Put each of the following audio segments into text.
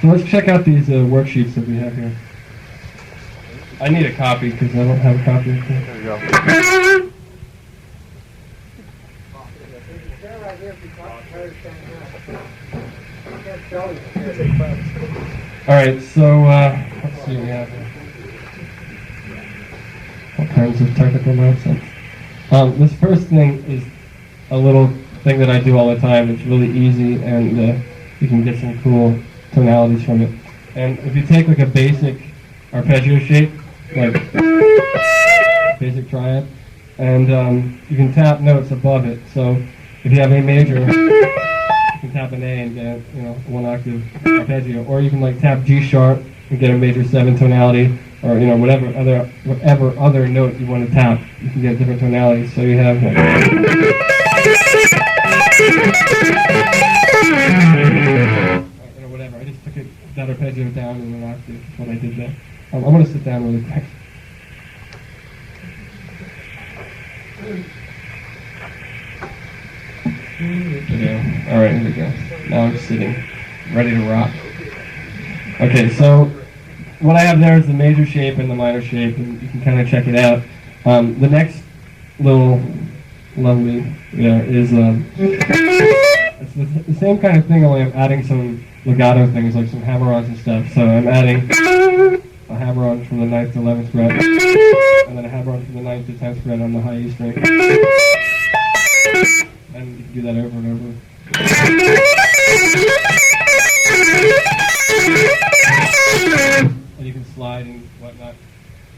So let's check out these worksheets that we have here. I need a copy because I don't have a copy of them. There you go. All right, so let's see what we have here. All kinds of technical nonsense. This first thing is a little thing that I do all the time. It's really easy, and you can get some cool tonalities from it. And if you take like a basic arpeggio shape, like basic triad, and you can tap notes above it. So if you have A major, you can tap an A and get one octave arpeggio, or you can like tap G sharp and get a major 7 tonality, or whatever other note you want to tap, you can get different tonalities. So you have like, whatever. I just took that arpeggio down in an octave. That's what I did there. I'm going to sit down really quick. All right, here we go. Now I'm sitting, ready to rock. Okay, so what I have there is the major shape and the minor shape, and you can kind of check it out. The next little lovely is it's the same kind of thing, only I'm adding some legato things, like some hammer-ons and stuff. So I'm adding a hammer-on from the 9th to 11th fret, and then a hammer-on from the 9th to 10th fret on the high E string. And you can do that over and over. And you can slide and whatnot.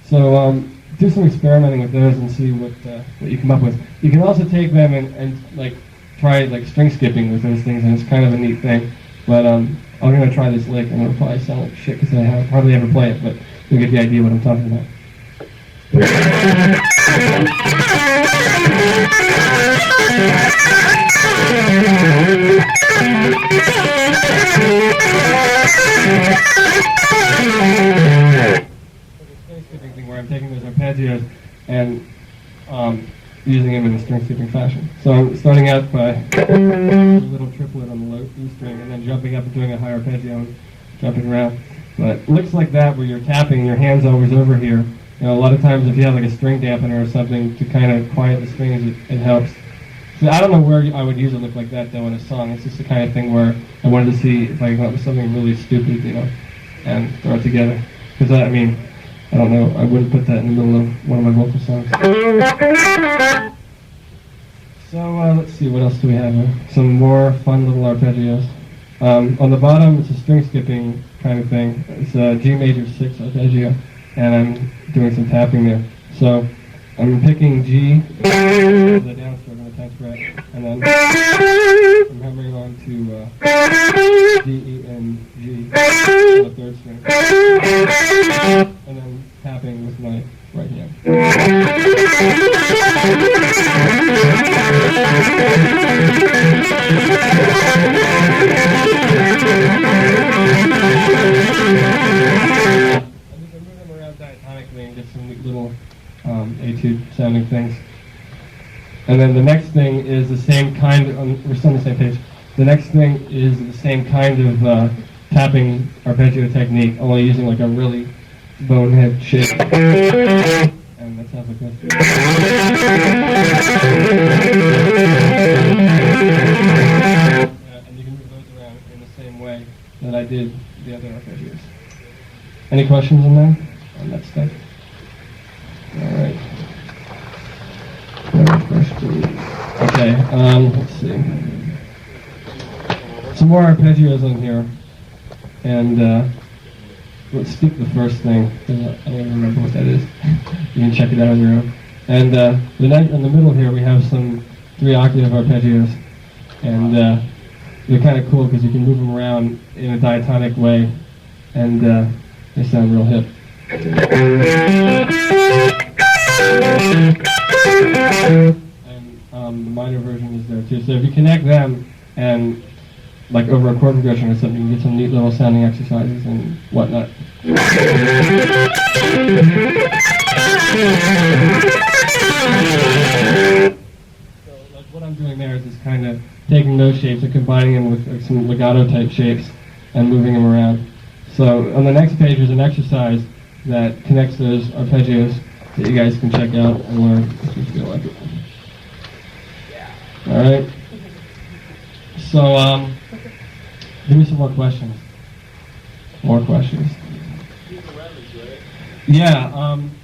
So do some experimenting with those and see what you come up with. You can also take them and like try like string skipping with those things, and it's kind of a neat thing. But I'm going to try this lick, and it'll probably sound like shit because I hardly ever play it, but you'll get the idea what I'm talking about. String skipping thing where I'm taking those arpeggios and using them in a string skipping fashion. So I'm starting out by a little triplet on the low E string and then jumping up and doing a high arpeggio and jumping around. But licks like that where you're tapping, your hand's always over here. A lot of times if you have like a string dampener or something to kind of quiet the strings, it helps. So I don't know where I would use a lick like that though in a song. It's just the kind of thing where I wanted to see if I could come up with something really stupid, and throw it together. Because I don't know, I wouldn't put that in the middle of one of my vocal songs. So let's see, what else do we have here? Some more fun little arpeggios. On the bottom, it's a string skipping kind of thing. It's a G major 6 arpeggio, and I'm doing some tapping there. So I'm picking G, the downstroke on the 10th fret, and then I'm hammering on to D, E, and G on the 3rd string, and then tapping with my right hand. Diatonically and get some neat little etude sounding things. And then the next thing is the same kind of, we're still on the same page. The next thing is the same kind of tapping arpeggio technique, only using like a really bonehead shape. And that sounds like this. And you can move those around in the same way that I did the other arpeggios. Any questions on that? On that stuff? Alright. Okay, let's see. Some more arpeggios on here. And let's skip the first thing, because I don't even remember what that is. You can check it out on your own. And in the middle here we have some 3-octave arpeggios. And they're kind of cool because you can move them around in a diatonic way. And they sound real hip. And the minor version is there too. So if you connect them and like over a chord progression or something, you can get some neat little sounding exercises and whatnot. So like what I'm doing there is just kind of taking those shapes and combining them with like, some legato type shapes and moving them around. So on the next page is an exercise that connects those arpeggios that you guys can check out and learn if you feel like it. All right. So give me some more questions. More questions. Yeah,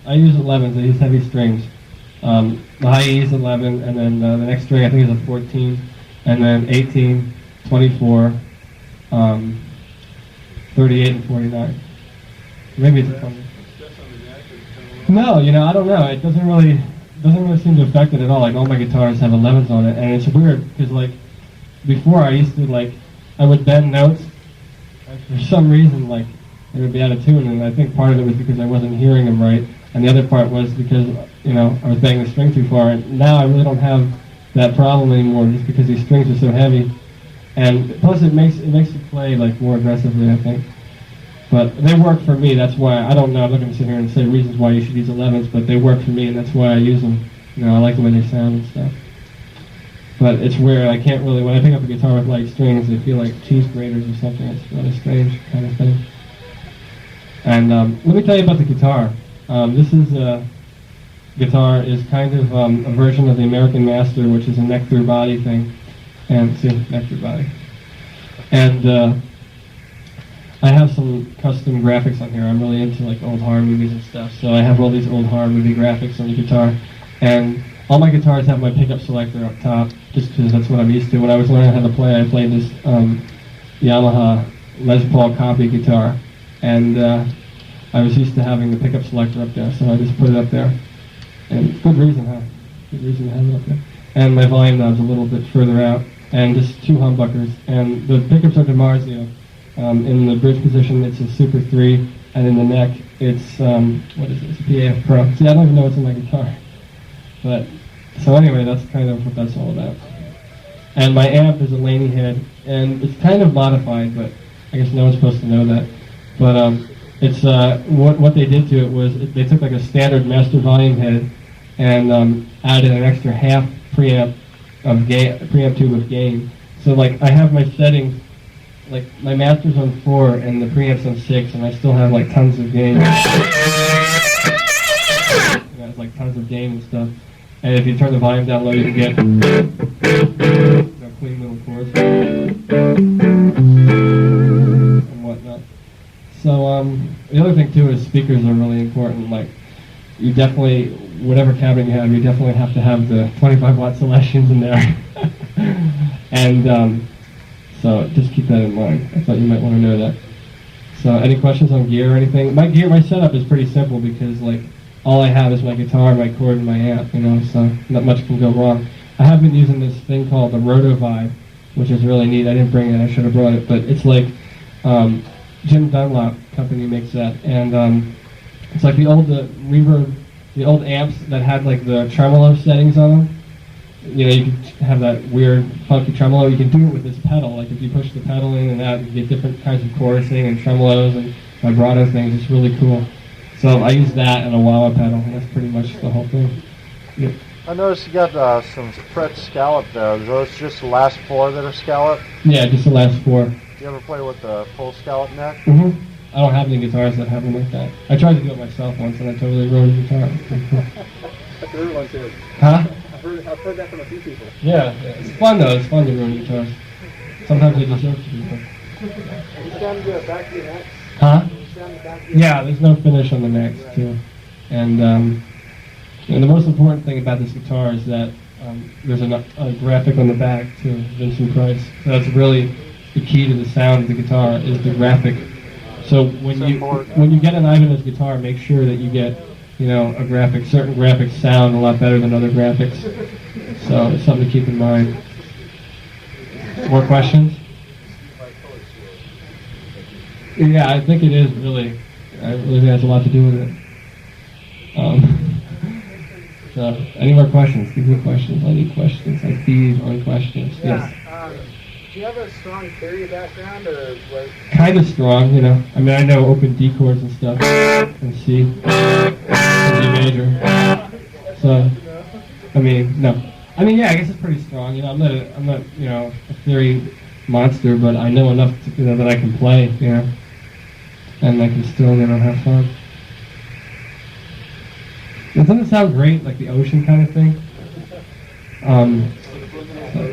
I use 11s. I use heavy strings. The high E is 11, and then the next string I think is a 14, and then 18, 24, 38, and 49. Maybe it's a 20. No, I don't know. It doesn't really seem to affect it at all. Like all my guitars have 11s on it, and it's weird because like before I used to I would bend notes, and for some reason they would be out of tune, and I think part of it was because I wasn't hearing them right, and the other part was because I was banging the string too far. And now I really don't have that problem anymore, just because these strings are so heavy, and plus it makes you play more aggressively, I think. But they work for me. That's why I don't know. I'm not going to sit here and say reasons why you should use 11s, but they work for me, and that's why I use them. I like the way they sound and stuff. But it's weird. I can't really. When I pick up a guitar with light strings, they feel like cheese graters or something. It's rather strange kind of thing. And let me tell you about the guitar. This guitar is kind of a version of the American Master, which is a neck-through body thing. And see, neck-through body. And I have some custom graphics on here. I'm really into old horror movies and stuff. So I have all these old horror movie graphics on the guitar. And all my guitars have my pickup selector up top, just because that's what I'm used to. When I was learning how to play, I played this Yamaha Les Paul copy guitar. And I was used to having the pickup selector up there, so I just put it up there. And good reason, huh? Good reason to have it up there. And my volume knob's a little bit further out, and just two humbuckers. And the pickups are DiMarzio. In the bridge position, it's a Super 3, and in the neck, it's, what is it? It's a PAF Pro. See, I don't even know what's in my guitar. But, so anyway, that's kind of what that's all about. And my amp is a Laney head, and it's kind of modified, but I guess no one's supposed to know that. But it's what they did to it was they took a standard master volume head and added an extra half preamp tube of gain. So I have my settings, my master's on 4 and the preamp's on 6, and I still have tons of gain. It's tons of gain and stuff. And if you turn the volume down low, you can get clean little chords and whatnot. So the other thing too is speakers are really important. You definitely, whatever cabinet you definitely have to have the 25-watt selections in there. And so just keep that in mind. I thought you might want to know that. So any questions on gear or anything? My setup is pretty simple because all I have is my guitar, my cord, and my amp, so not much can go wrong. I have been using this thing called the Roto Vibe, which is really neat. I didn't bring it, I should have brought it, but it's Jim Dunlop company makes that, and it's the old reverb, the old amps that had the tremolo settings on them. You can have that weird, funky tremolo. You can do it with this pedal. If you push the pedal in and out, you get different kinds of chorusing and tremolos and vibrato things. It's really cool. So I use that and a wah-wah pedal, and that's pretty much the whole thing. Yep. I noticed you got some frets scalloped there. Are those just the last 4 that are scalloped? Yeah, just the last 4. Do you ever play with the full scallop neck? Mm-hmm. I don't have any guitars that have them like that. I tried to do it myself once, and I totally ruined the guitar. That's a good one too. Huh? I've heard that from a few people. Yeah, it's fun though. It's fun to ruin guitars. Sometimes they deserve to be fun. You sound good back to your neck. Huh? You sound back to your Yeah, there's no finish on the necks too. And the most important thing about this guitar is that there's a graphic on the back too, Vincent Price. So that's really the key to the sound of the guitar is the graphic. So when you get an Ibanez guitar, make sure that you get a graphic. Certain graphics sound a lot better than other graphics. So it's something to keep in mind. More questions? Yeah, I think it is really. I really think it has a lot to do with it. So, any more questions? Give me questions. I need questions. I feed on questions. Yeah. Yes. Do you have a strong theory background, or what? Kind of strong, I mean, I know open D chords and stuff, and C, and D major. So, I mean, no. I mean, yeah, I guess it's pretty strong. I'm not a theory monster, but I know enough to, that I can play, and I can still, have fun. Doesn't it sound great, like the ocean kind of thing? So